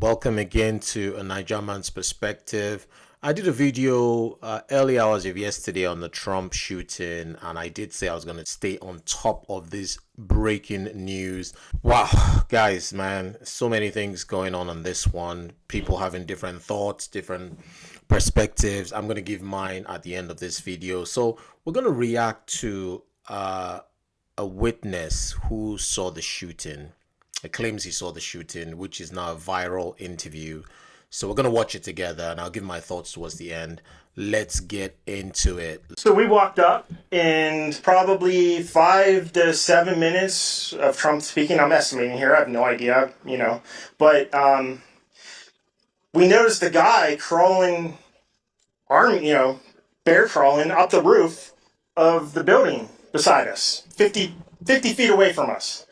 welcome again to a Niger Man's Perspective. I did a video early hours of yesterday on the Trump shooting, and I did say I was going to stay on top of this breaking news. Wow, guys, man, so many things going on this one. People having different thoughts, different perspectives. I'm going to give mine at the end of this video. So we're going to react to a witness who saw the shooting. He claims he saw the shooting, which is now a viral interview. So we're going to watch it together, and I'll give my thoughts towards the end. Let's get into it. So we walked up, and probably 5 to 7 minutes of Trump speaking. I'm estimating here. I have no idea, But we noticed the guy crawling, bear crawling up the roof of the building beside us, 50 feet away from us.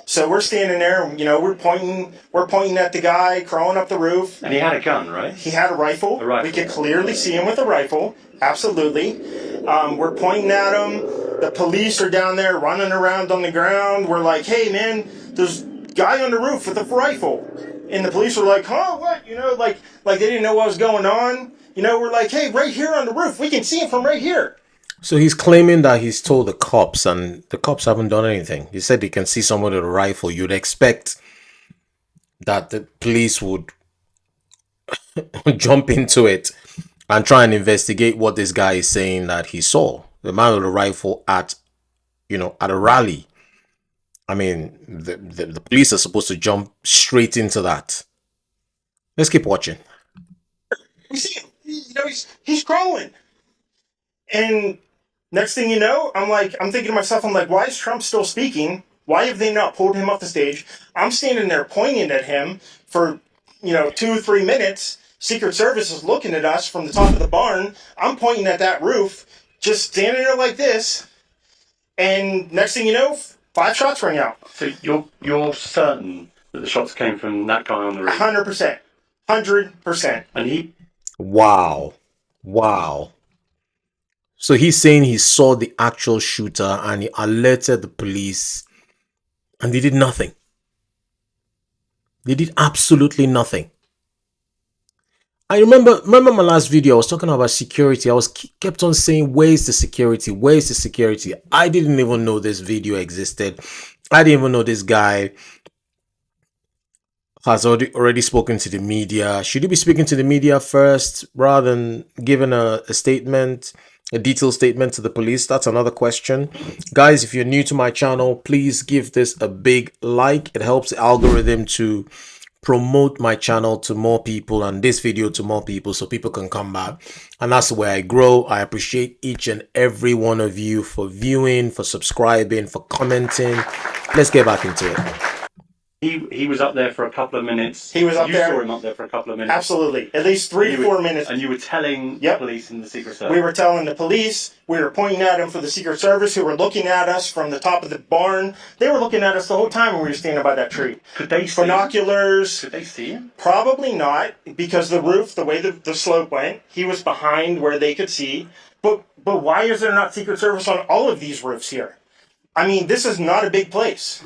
So we're standing there, we're pointing at the guy crawling up the roof. And he had a gun, right? He had a rifle. We could clearly see him with a rifle. Absolutely. We're pointing at him. The police are down there running around on the ground. We're like, hey, man, there's a guy on the roof with a rifle. And the police were like, huh, what? Like they didn't know what was going on. We're like, hey, right here on the roof. We can see him from right here. So he's claiming that he's told the cops, and the cops haven't done anything. He said he can see someone with a rifle. You'd expect that the police would jump into it and try and investigate what this guy is saying that he saw. The man with a rifle at a rally. I mean, the police are supposed to jump straight into that. Let's keep watching. We see him. He's crawling. And next thing you know, I'm thinking to myself, why is Trump still speaking? Why have they not pulled him off the stage? I'm standing there pointing at him for, 2-3 minutes. Secret Service is looking at us from the top of the barn. I'm pointing at that roof, just standing there like this. And next thing you know, 5 shots rang out. So you're certain that the shots came from that guy on the roof? 100%. 100%. And he... Wow. So he's saying he saw the actual shooter and he alerted the police, and they did nothing. They did absolutely nothing. I remember my last video, I was talking about security. I kept on saying, where's the security? Where's the security? I didn't even know this video existed. I didn't even know this guy has already spoken to the media. Should he be speaking to the media first rather than giving a statement? A detailed statement to the police? That's another question. Guys, if you're new to my channel, please give this a big like. It helps the algorithm to promote my channel to more people and this video to more people, so people can come back. And that's the way I grow. I appreciate each and every one of you for viewing, for subscribing, for commenting. Let's get back into it. He was up there for a couple of minutes. He was up there. You saw him up there for a couple of minutes. Absolutely. At least 3 to 4 minutes. And you were telling the police and the Secret Service? We were telling the police. We were pointing at him for the Secret Service, who were looking at us from the top of the barn. They were looking at us the whole time when we were standing by that tree. Could they see binoculars? Could they see him? Probably not, because the roof, the way the slope went, he was behind where they could see. But why is there not Secret Service on all of these roofs here? I mean, this is not a big place.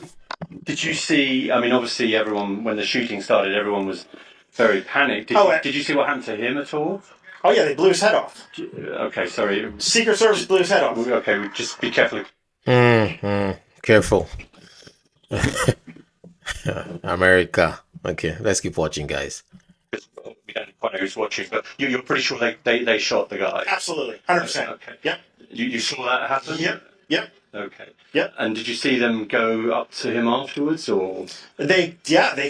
Did you see, obviously everyone, when the shooting started, everyone was very panicked. Did you see what happened to him at all? Oh yeah, they blew his head off. Okay, sorry. Secret Service blew his head off. Okay, just be careful. Careful. America. Okay, let's keep watching, guys. We don't quite know who's watching, but you're pretty sure they shot the guy? Absolutely, 100%. Okay. Yep. You saw that happen? Yep. Okay. Yep. And did you see them go up to him afterwards, or? They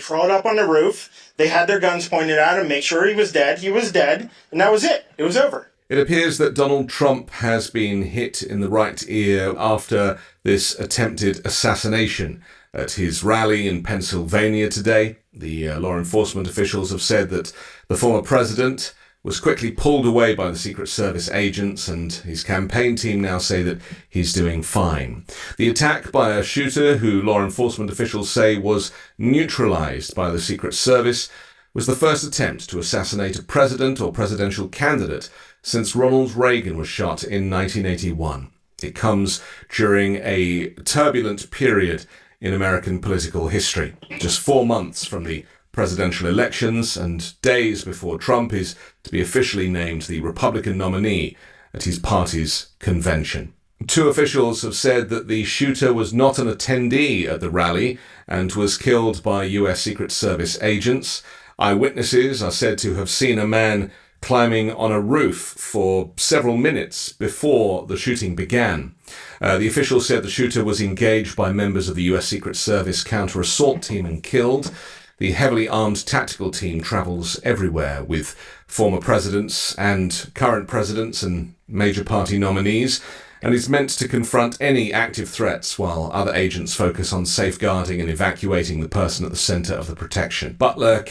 crawled up on the roof. They had their guns pointed at him, make sure he was dead. He was dead, and that was it. It was over. It appears that Donald Trump has been hit in the right ear after this attempted assassination at his rally in Pennsylvania today. The law enforcement officials have said that the former president was quickly pulled away by the Secret Service agents, and his campaign team now say that he's doing fine. The attack by a shooter who law enforcement officials say was neutralized by the Secret Service was the first attempt to assassinate a president or presidential candidate since Ronald Reagan was shot in 1981. It comes during a turbulent period in American political history, just 4 months from the presidential elections and days before Trump is to be officially named the Republican nominee at his party's convention. Two officials have said that the shooter was not an attendee at the rally and was killed by US Secret Service agents. Eyewitnesses are said to have seen a man climbing on a roof for several minutes before the shooting began. The official said the shooter was engaged by members of the US Secret Service counter-assault team and killed. The heavily armed tactical team travels everywhere with former presidents and current presidents and major party nominees, and is meant to confront any active threats while other agents focus on safeguarding and evacuating the person at the center of the protection. Butler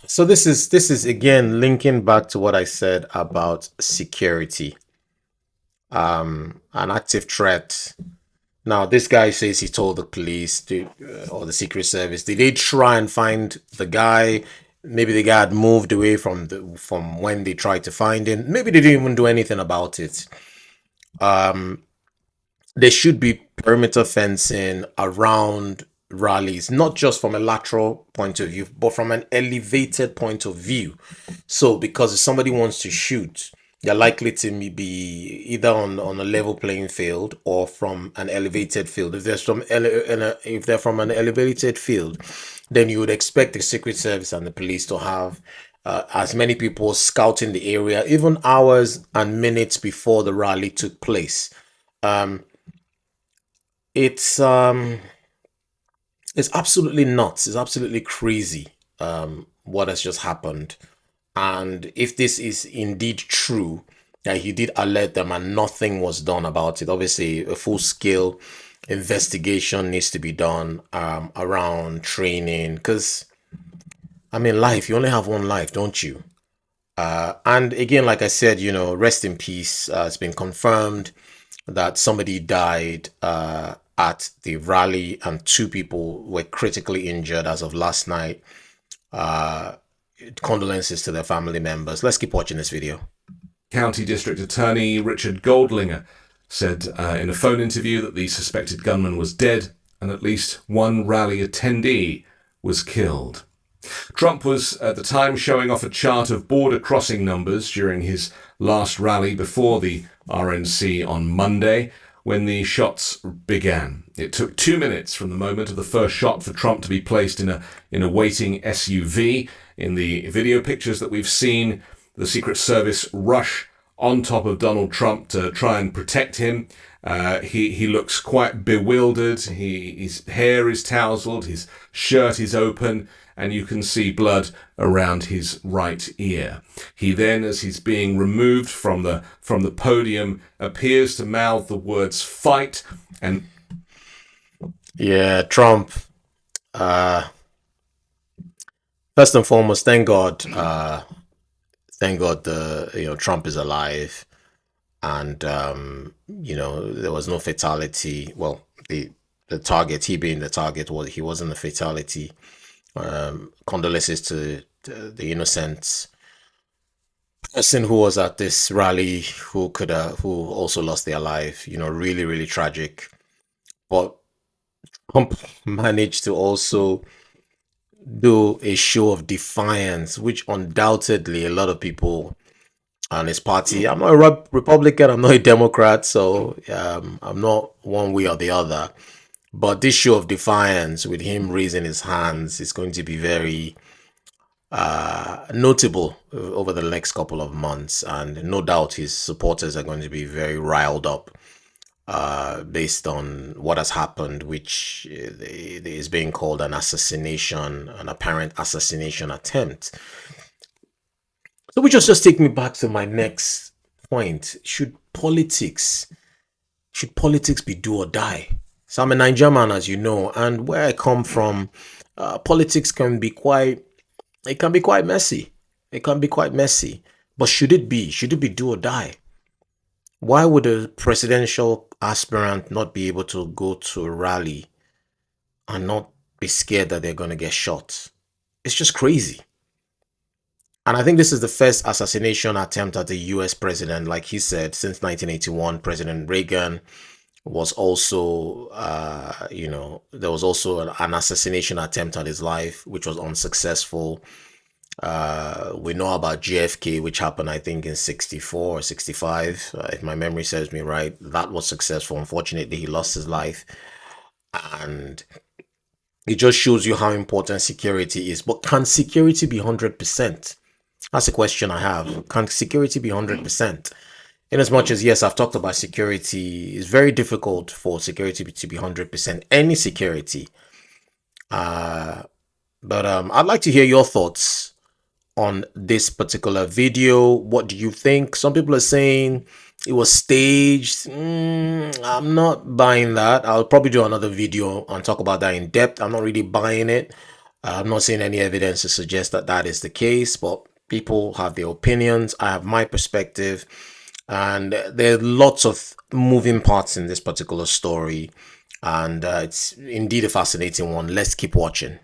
So this is again linking back to what I said about security. An active threat. Now this guy says he told the police or the Secret Service. Did they try and find the guy? Maybe the guy had moved away from when they tried to find him. Maybe they didn't even do anything about it. There should be perimeter fencing around rallies, not just from a lateral point of view, but from an elevated point of view. So because if somebody wants to shoot, they're likely to be either on a level playing field or from an elevated field. If they're from an elevated field, then you would expect the Secret Service and the police to have as many people scouting the area, even hours and minutes before the rally took place. It's absolutely nuts. It's absolutely crazy what has just happened. And if this is indeed true, that he did alert them and nothing was done about it, obviously a full-scale investigation needs to be done around training, because I mean, life, you only have one life, don't you? And again, like I said, rest in peace. It's been confirmed that somebody died at the rally and 2 people were critically injured as of last night. Condolences to their family members. Let's keep watching this video. County District Attorney Richard Goldlinger said in a phone interview that the suspected gunman was dead and at least one rally attendee was killed. Trump was at the time showing off a chart of border crossing numbers during his last rally before the RNC on Monday when the shots began. It took 2 minutes from the moment of the first shot for Trump to be placed in a waiting SUV. In the video pictures that we've seen, the Secret Service rush on top of Donald Trump to try and protect him. He looks quite bewildered. His hair is tousled, his shirt is open, and you can see blood around his right ear. He then, as he's being removed from the podium, appears to mouth the words "fight" and yeah, Trump. First and foremost, thank God. Trump is alive, and there was no fatality. Well, the target, he being the target, he wasn't a fatality. Condolences to the innocent person who was at this rally who also lost their life. Really, really tragic. But Trump managed to also do a show of defiance, which undoubtedly a lot of people and his party. I'm not a Republican, I'm not a Democrat, so I'm not one way or the other. But this show of defiance with him raising his hands is going to be very notable over the next couple of months, and no doubt his supporters are going to be very riled up based on what has happened, which is being called an assassination, an apparent assassination attempt. So which just take me back to my next point. Should politics be do or die? So I'm a Nigerian man, as you know, and where I come from, politics can be quite messy. It can be quite messy. But should it be do or die? Why would a presidential aspirant not be able to go to a rally and not be scared that they're going to get shot? It's just crazy. And I think this is the first assassination attempt at the US president, like he said, since 1981. President Reagan was also, there was also an assassination attempt at his life, which was unsuccessful. We know about JFK, which happened, I think, in 64 or 65, if my memory serves me right. That was successful. Unfortunately, he lost his life. And it just shows you how important security is. But can security be 100%? That's a question I have. Can security be 100%? In as much as, yes, I've talked about security, it's very difficult for security to be 100%. Any security. But I'd like to hear your thoughts on this particular video. What do you think? Some people are saying it was staged. I'm not buying that. I'll probably do another video and talk about that in depth. I'm not really buying it. I'm not seeing any evidence to suggest that that is the case, but people have their opinions. I have my perspective, and there are lots of moving parts in this particular story, and it's indeed a fascinating one. Let's keep watching.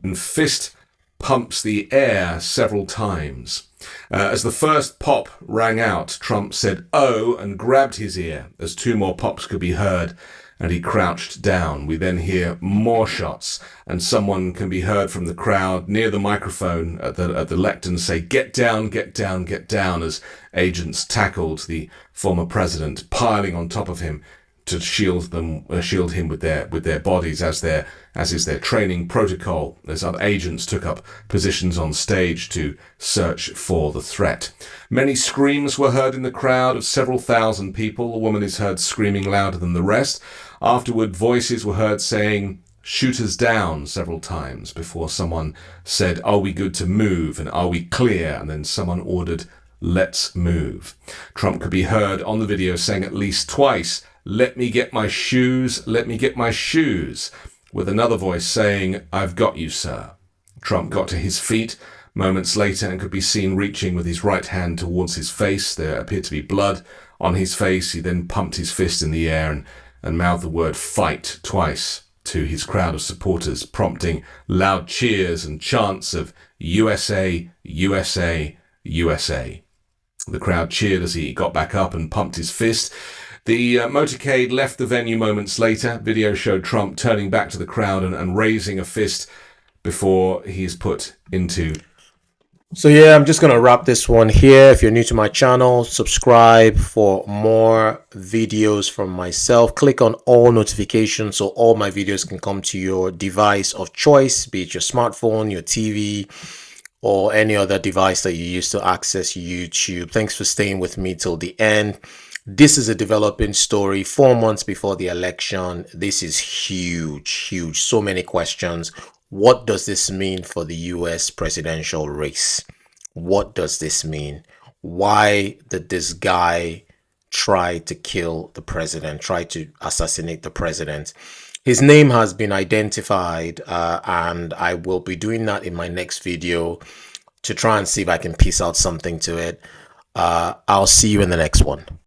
And fist pumps the air several times. As the first pop rang out, Trump said, "Oh," and grabbed his ear as two more pops could be heard, and he crouched down. We then hear more shots, and someone can be heard from the crowd near the microphone at the lectern say, "Get down, get down, get down," as agents tackled the former president, piling on top of him to shield him with their bodies, as is their training protocol, as other agents took up positions on stage to search for the threat. Many screams were heard in the crowd of several thousand people. A woman is heard screaming louder than the rest. Afterward, voices were heard saying, "Shoot us down," several times before someone said, "Are we good to move?" and "Are we clear?" and then someone ordered, "Let's move." Trump could be heard on the video saying at least twice, "Let me get my shoes, let me get my shoes," with another voice saying, "I've got you, sir." Trump got to his feet moments later and could be seen reaching with his right hand towards his face. There appeared to be blood on his face. He then pumped his fist in the air and mouthed the word "fight" twice to his crowd of supporters, prompting loud cheers and chants of "USA, USA, USA." The crowd cheered as he got back up and pumped his fist. The motorcade left the venue moments later. Video showed Trump turning back to the crowd and raising a fist before he's put into. So yeah, I'm just going to wrap this one here. If you're new to my channel, subscribe for more videos from myself. Click on all notifications so all my videos can come to your device of choice, be it your smartphone, your TV, or any other device that you use to access YouTube. Thanks for staying with me till the end. This is a developing story 4 months before the election. This is huge, huge. So many questions. What does this mean for the US presidential race? What does this mean? Why did this guy try to kill the president, try to assassinate the president? His name has been identified, and I will be doing that in my next video to try and see if I can piece out something to it. I'll see you in the next one.